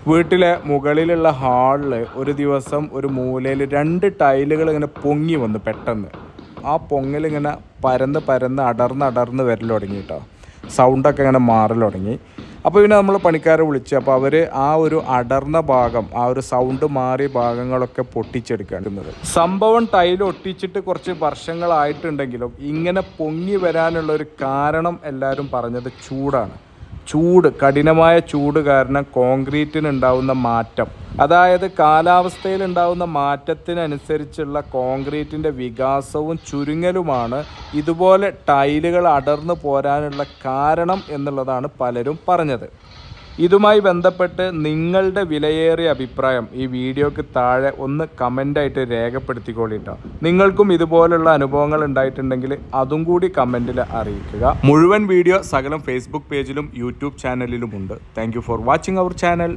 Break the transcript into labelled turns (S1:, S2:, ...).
S1: വീട്ടിലെ മുകളിലുള്ള ഹാളിൽ ഒരു ദിവസം ഒരു മൂലയിൽ 2 ടൈലുകൾ ഇങ്ങനെ പൊങ്ങി വന്നു പെട്ടെന്ന്. ആ പൊങ്ങലിങ്ങനെ പരന്ന് അടർന്ന് വരൽ തുടങ്ങി കേട്ടോ. സൗണ്ടൊക്കെ ഇങ്ങനെ മാറൽ തുടങ്ങി. അപ്പോൾ പിന്നെ നമ്മൾ പണിക്കാരെ വിളിച്ചു. അപ്പോൾ അവർ ആ ഒരു അടർന്ന ഭാഗം, ആ ഒരു സൗണ്ട് മാറിയ ഭാഗങ്ങളൊക്കെ പൊട്ടിച്ചെടുക്കുന്നത്. സംഭവം ടൈൽ ഒട്ടിച്ചിട്ട് കുറച്ച് വർഷങ്ങളായിട്ടുണ്ടെങ്കിലും ഇങ്ങനെ പൊങ്ങി വരാനുള്ള ഒരു കാരണം എല്ലാവരും പറഞ്ഞത് ചൂടാണ്. കഠിനമായ ചൂട് കാരണം കോൺക്രീറ്റിന് ഉണ്ടാകുന്ന മാറ്റം, അതായത് കാലാവസ്ഥയിൽ ഉണ്ടാകുന്ന മാറ്റത്തിനനുസരിച്ചുള്ള കോൺക്രീറ്റിൻ്റെ വികാസവും ചുരുങ്ങലുമാണ് ഇതുപോലെ ടൈലുകൾ അടർന്നു പോരാനുള്ള കാരണം എന്നുള്ളതാണ് പലരും പറഞ്ഞത്. ഇതുമായി ബന്ധപ്പെട്ട് നിങ്ങളുടെ വിലയേറിയ അഭിപ്രായം ഈ വീഡിയോക്ക് താഴെ ഒന്ന് കമൻ്റായിട്ട് രേഖപ്പെടുത്തിക്കൊള്ളിട്ടോ. നിങ്ങൾക്കും ഇതുപോലുള്ള അനുഭവങ്ങൾ ഉണ്ടായിട്ടുണ്ടെങ്കിൽ അതും കൂടി കമൻറ്റിൽ അറിയിക്കുക. മുഴുവൻ വീഡിയോ സകലം ഫേസ്ബുക്ക് പേജിലും യൂട്യൂബ് ചാനലിലുമുണ്ട്. Thank you for watching our channel.